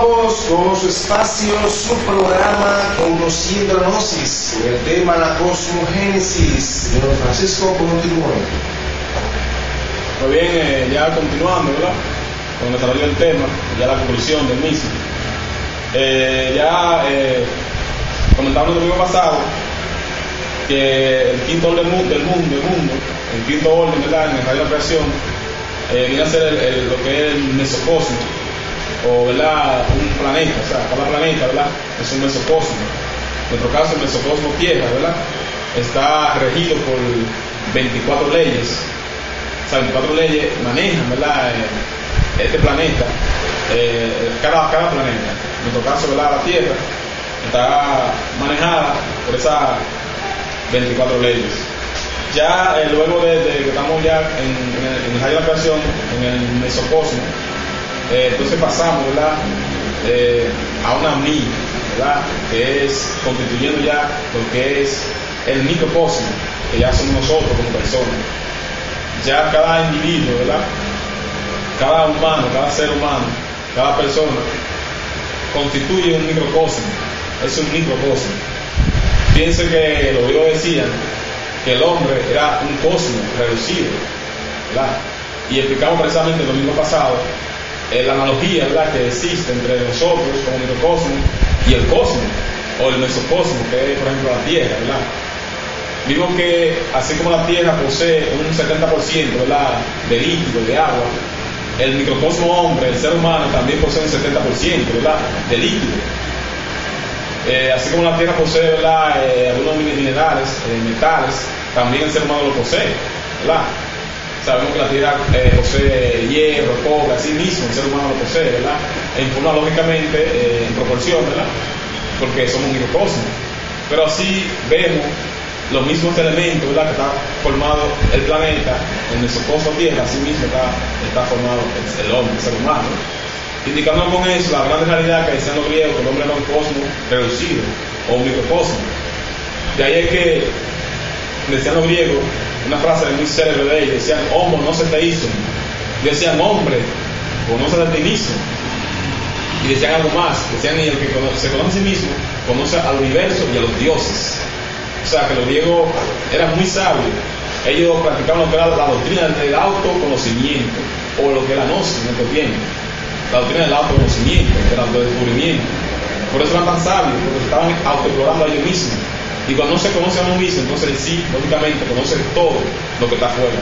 amigos, con su espacio, su programa Conociendo la Gnosis, en el tema la cosmogénesis. Don Francisco, continúe. Muy bien, ya continuando, ¿verdad? Con el desarrollo del tema, ya la conclusión del mismo. Comentamos el domingo pasado que el quinto orden del mundo, el quinto orden, ¿verdad? En el radio de la creación, viene a ser lo que es el mesocosmo, o ¿verdad? Un planeta, o sea, cada planeta, ¿verdad? Es un mesocosmo. En nuestro caso, el mesocosmo Tierra, ¿verdad? Está regido por 24 leyes. O sea, 24 leyes manejan, ¿verdad? Este planeta, cada planeta. En nuestro caso, ¿verdad? La Tierra está manejada por esas 24 leyes. Ya luego de que estamos ya en el rayo de la creación, en el mesocosmo, entonces pasamos, ¿verdad? A una mí, ¿verdad? Que es constituyendo ya lo que es el microcosmo, que ya somos nosotros como personas. Ya cada individuo, ¿verdad? Cada humano, cada ser humano, cada persona constituye un microcosmo, es un microcosmo. Piensen que los griegos decían que el hombre era un cosmo reducido, ¿verdad? Y explicamos precisamente el domingo pasado la analogía, ¿verdad?, que existe entre nosotros como microcosmo y el cosmos, o el mesocosmo, que es por ejemplo la Tierra, ¿verdad? Vimos que así como la Tierra posee un 70%, ¿verdad?, de líquido, de agua, el microcosmo hombre, el ser humano, también posee un 70%, ¿verdad?, de líquido. Así como la Tierra posee, ¿verdad?, algunos minerales, metales, también el ser humano lo posee, ¿verdad? Sabemos que la Tierra posee hierro, cobre, así mismo el ser humano lo posee, ¿verdad? En forma lógicamente, en proporción, ¿verdad? Porque somos un microcosmo. Pero así vemos los mismos elementos, ¿verdad?, que está formado el planeta, en nuestro cosmos Tierra, así mismo está formado el hombre, el ser humano. Indicando con eso la gran realidad que decían los griegos, que el hombre era un cosmos reducido, o un microcosmo. De ahí es que decían los griegos, una frase muy célebre de ellos, decían, homo no se te hizo. Y decían, hombre, conoce a ti mismo. Y decían algo más, decían, y el que se conoce a sí mismo, conoce al universo y a los dioses. O sea, que los griegos eran muy sabios. Ellos practicaban lo que era la doctrina del autoconocimiento, o lo que era gnosis en nuestro tiempo. La doctrina del autoconocimiento, del autodescubrimiento. Por eso eran tan sabios, porque estaban autoexplorando a ellos mismos. Y cuando no se conoce a uno mismo, entonces sí, lógicamente, conoce todo lo que está afuera.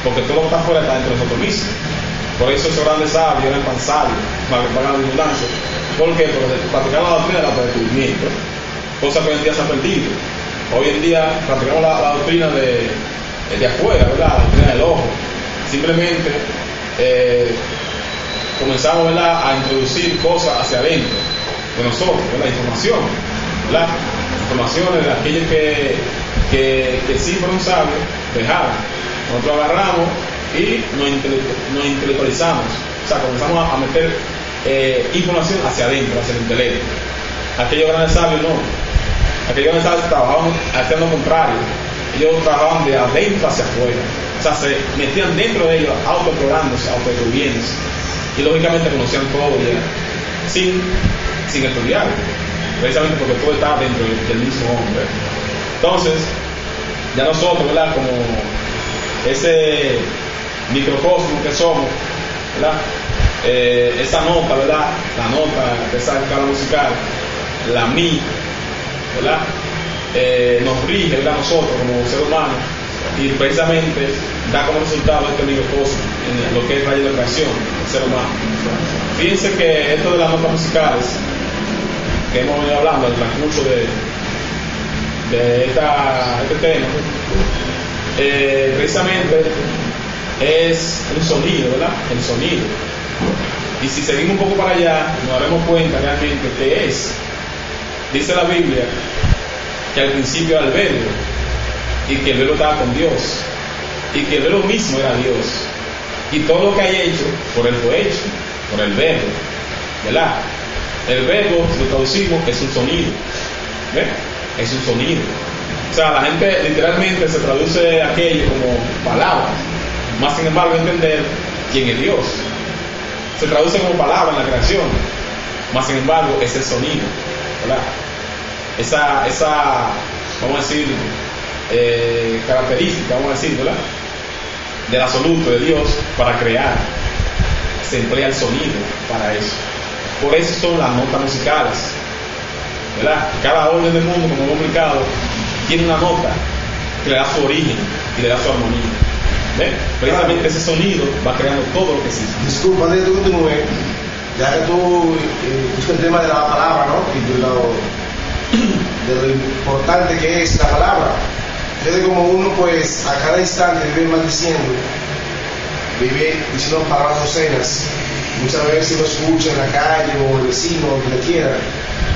Porque todo lo que está afuera está dentro de nosotros mismos. Por eso esos grandes sabios eran tan sabios, para que pagan la abundancia. ¿Por qué? Porque practicaban la doctrina del autodescubrimiento, cosa que hoy en día se ha perdido. Hoy en día practicamos la doctrina de afuera, ¿verdad? La doctrina del ojo. Simplemente comenzamos, ¿verdad?, a introducir cosas hacia adentro de nosotros, ¿verdad? Información, ¿verdad? Informaciones de aquellos que sí fueron sabios, dejaron. Nosotros agarramos y nos intelectualizamos, o sea, comenzamos a meter información hacia adentro, hacia el intelecto. Aquellos grandes sabios no. Aquellos grandes sabios trabajaban haciendo lo contrario. Ellos trabajaban de adentro hacia afuera, o sea, se metían dentro de ellos, autoexplorándose, autodestruyéndose. Y lógicamente conocían todo ya, sin estudiar, precisamente porque todo está dentro del mismo hombre. Entonces, ya nosotros, ¿verdad?, como ese microcosmo que somos, ¿verdad?, esa nota, ¿verdad?, la nota de esa escala musical, la mi, ¿verdad?, nos rige, ¿verdad?, nosotros como ser humano, y precisamente da como resultado este microcosmo en lo que es rayo de creación, el ser humano. Fíjense que esto de las notas musicales que hemos venido hablando en el transcurso de este tema, precisamente es un sonido, ¿verdad? El sonido. Y si seguimos un poco para allá, nos daremos cuenta realmente que es. Dice la Biblia que al principio era el verbo, y que el verbo estaba con Dios, y que el verbo mismo era Dios, y todo lo que hay hecho, por él fue hecho, por el verbo, ¿verdad? El verbo, si lo traducimos, es un sonido, ¿ves? Es un sonido. O sea, la gente literalmente se traduce aquello como palabras, más sin embargo entender quién es Dios. Se traduce como palabra en la creación. Más sin embargo, es el sonido, ¿verdad? Esa vamos a decir, característica, vamos a decir, ¿verdad? Del absoluto de Dios para crear. Se emplea el sonido para eso. Por eso son las notas musicales, ¿verdad? Cada orden del mundo, como hemos explicado, tiene una nota que le da su origen y le da su armonía. ¿Ves? Precisamente ese sonido va creando todo lo que existe. Disculpa, antes de que tú continúes, ya que tú el tema de la palabra, ¿no? Y de lo importante que es la palabra. Fíjate como uno, pues, a cada instante vive maldiciendo, vive diciendo palabras obscenas. Muchas veces lo escucha en la calle o el vecino, o donde quiera,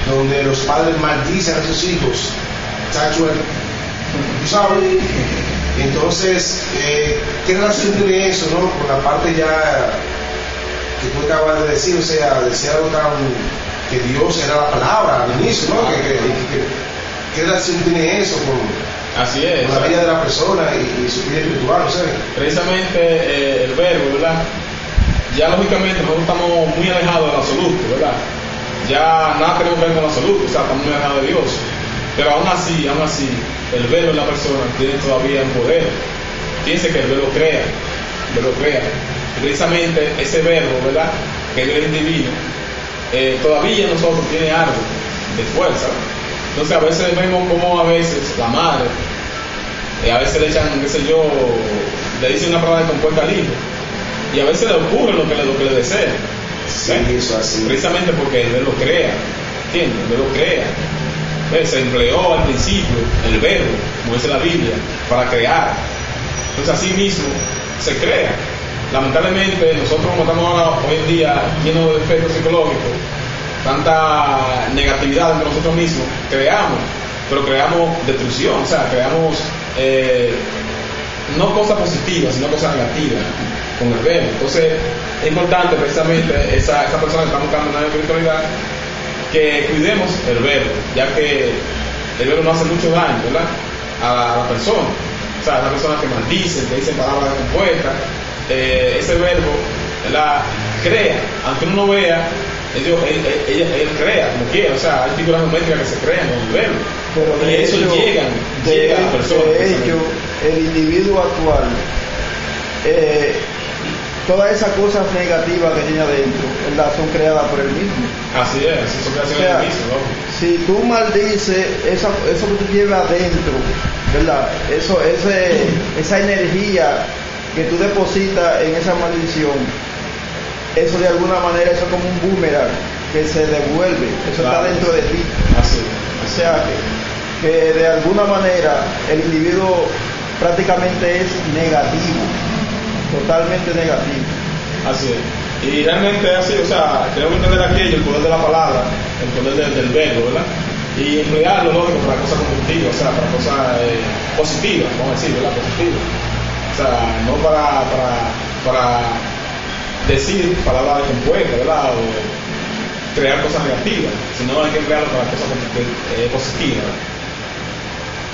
donde los padres maldicen a sus hijos. Chacho, tú sabes. Entonces, ¿qué relación tiene eso, no? Con la parte ya que tú acabas de decir, o sea, decir algo tan que Dios era la palabra al inicio, ¿no? ¿Qué relación tiene eso Así es, con la vida de la persona y su vida espiritual, no sé? Precisamente el verbo, ¿verdad? Ya lógicamente nosotros estamos muy alejados del absoluto, ¿verdad? Ya nada tenemos que ver con el absoluto, o sea, estamos muy alejados de Dios. Pero aún así, el verbo en la persona tiene todavía un poder. Fíjense que el verbo crea. Y precisamente ese verbo, ¿verdad? Que es el divino, todavía en nosotros tiene algo de fuerza. Entonces a veces vemos como a veces la madre, a veces le echan, qué sé yo, le dicen una palabra de compuesta al hijo. Y a veces le ocurre lo que le desea. Sí, eso así. Precisamente porque el verbo crea. ¿Entiendes? El verbo crea. Se empleó al principio el verbo, como dice la Biblia, para crear. Entonces así mismo se crea. Lamentablemente nosotros, como estamos ahora hoy en día llenos de efectos psicológicos, tanta negatividad entre nosotros mismos, pero creamos destrucción, o sea, creamos no cosas positivas, sino cosas negativas con el verbo. Entonces es importante precisamente esa persona que está buscando una espiritualidad, que cuidemos el verbo, ya que el verbo no hace mucho daño, ¿verdad? A la persona. O sea, las personas que maldicen, que dicen palabras compuestas, ese verbo, ¿verdad? Crea, aunque uno no vea, él crea como quiera. O sea, hay figuras geométricas que se crean con el verbo. Pero y eso llega a la persona. De hecho, el individuo actual, todas esas cosas negativas que tiene adentro, ¿verdad? Son creadas por él mismo. Así es, son creaciones del mismo, ¿no? Si tú maldices eso que tú llevas adentro, ¿verdad? Esa energía que tú depositas en esa maldición, eso de alguna manera, eso es como un boomerang que se devuelve, eso claro, está dentro de ti. Así es. O sea que de alguna manera el individuo prácticamente es negativo, totalmente negativo. Así es. Y realmente es así, o sea, tenemos que entender aquí el poder de la palabra, el poder del verbo, ¿verdad? Y emplearlo, lógico, para cosas constructivas, o sea, para cosas positivas, vamos a decir, ¿verdad? Positivas. O sea, no para decir palabras compuestas, ¿verdad? O crear cosas negativas, sino hay que emplearlo para cosas positivas, ¿verdad?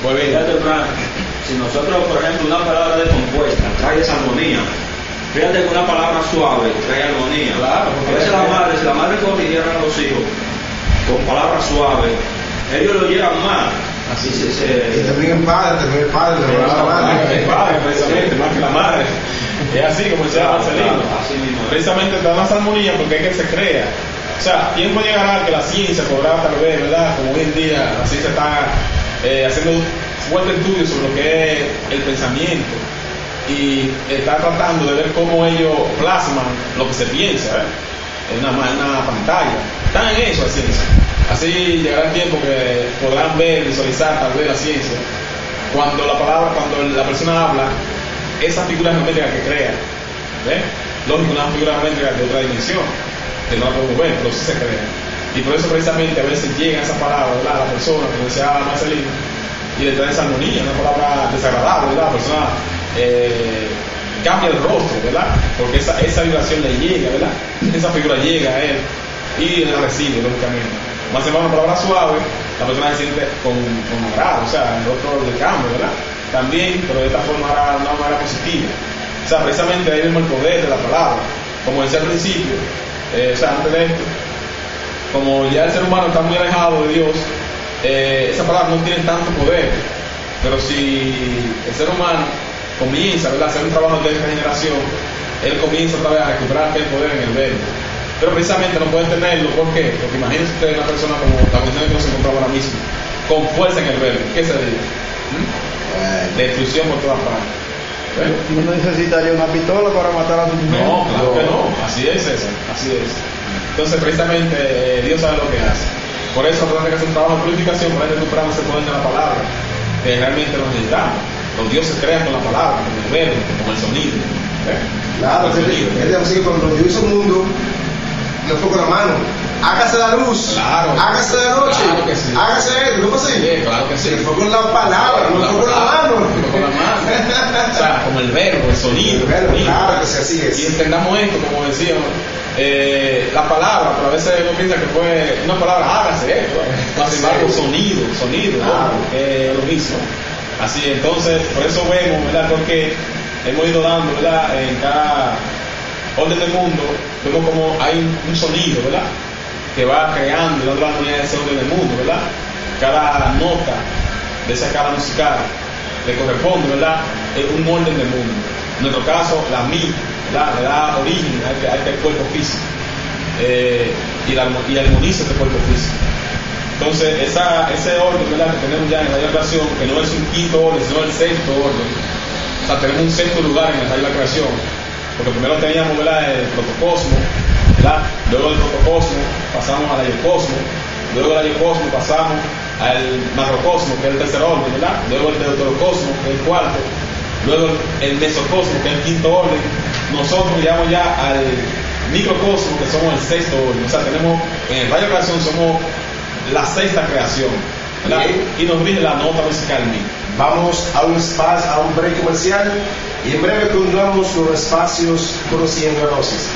Pues fíjate, Frank, si nosotros, por ejemplo, una palabra descompuesta trae desarmonía, fíjate que una palabra suave trae armonía. Claro, porque a veces si la madre corrigieran a los hijos con palabras suaves, ellos lo llevan mal. Así y también el padre, la madre, precisamente, más que la madre. Es así como decía Marcelino. Precisamente da más armonía porque es que se crea. O sea, tiempo llegará que la ciencia podrá tal vez, ¿verdad? Como hoy en día la ciencia está haciendo fuerte estudios sobre lo que es el pensamiento y está tratando de ver cómo ellos plasman lo que se piensa, en una pantalla. Están en eso la ciencia. Así llegará el tiempo que podrán ver, visualizar tal vez la ciencia cuando la persona habla, esa figura geométrica que crea, ¿ves? Lógico, una figura geométrica de otra dimensión que no la podemos ver, pero sí se crea. Y por eso precisamente a veces llega esa palabra, ¿verdad? A la persona, como decía Marcelino, y le trae esa armonía, una palabra desagradable, ¿verdad? La persona cambia el rostro, ¿verdad? Porque esa vibración le llega, ¿verdad? Esa figura llega a él y él la recibe, lógicamente. Más embargo, una palabra suave, la persona se siente con agrado, o sea, el rostro le cambia, ¿verdad? También, pero de esta forma, de una manera positiva. O sea, precisamente ahí vemos el poder de la palabra. Como decía al principio, o sea, antes de esto, como ya el ser humano está muy alejado de Dios, esa palabra no tiene tanto poder. Pero si el ser humano comienza, ¿verdad?, a hacer un trabajo de regeneración, él comienza otra vez a recuperar aquel poder en el verbo. Pero precisamente no puede tenerlo, ¿por qué? Porque imagínense ustedes una persona como la condición que nos encontramos ahora mismo, con fuerza en el verbo. ¿Qué se dice? Destrucción por todas partes. No necesitaría una pistola para matar a su mujer. No, claro que no. Así es, César. Así es. Entonces, precisamente, Dios sabe lo que hace. Por eso, tenemos que hacer un trabajo de purificación para recuperar ese poder de la palabra, que realmente nos necesitamos. Los dioses crean con la palabra, con el verbo, con el sonido. Claro, el sonido. así que cuando Dios hizo el mundo, no fue con la mano. Hágase la luz, Claro. hágase la noche, Claro que sí. hágase esto, ¿no fue así? Sí, claro que sí. Se fue con la palabra, no fue con la mano. Con la mano. O sea, como el verbo, el sonido. El verbo, sonido. claro que sí, así es. Y entendamos esto, como decíamos, la palabra, pero a veces uno piensa que fue una palabra, hágase esto. Sin embargo, sonido, Claro. es lo mismo. Así, entonces, por eso vemos, ¿verdad? Porque hemos ido dando, ¿verdad? En cada orden del mundo, vemos como hay un sonido, ¿verdad?, que va creando y dando la armonía de ese orden del mundo, ¿verdad? Cada nota de esa escala musical le corresponde, ¿verdad?, un orden del mundo. En nuestro caso, la mi, ¿verdad?, le da origen a este cuerpo físico y armoniza este cuerpo físico. Entonces, ese orden, ¿verdad?, que tenemos ya en la creación, que no es un quinto orden, sino el sexto orden. O sea, tenemos un sexto lugar en el rayo de la creación, porque primero teníamos, ¿verdad?, el protocosmo, ¿verdad? Luego del protocosmo pasamos al ayocosmo, luego del ayocosmo pasamos al macrocosmo, que es el tercer orden, ¿verdad? Luego el deuterocosmo, que es el cuarto, luego el mesocosmo, que es el quinto orden. Nosotros llegamos ya al microcosmo, que somos el sexto orden. O sea, tenemos en el rayo de creación somos la sexta creación, ¿verdad? Y nos rige la nota musical mi. Vamos a un break comercial y en breve continuamos los espacios conociendo a Gnosis.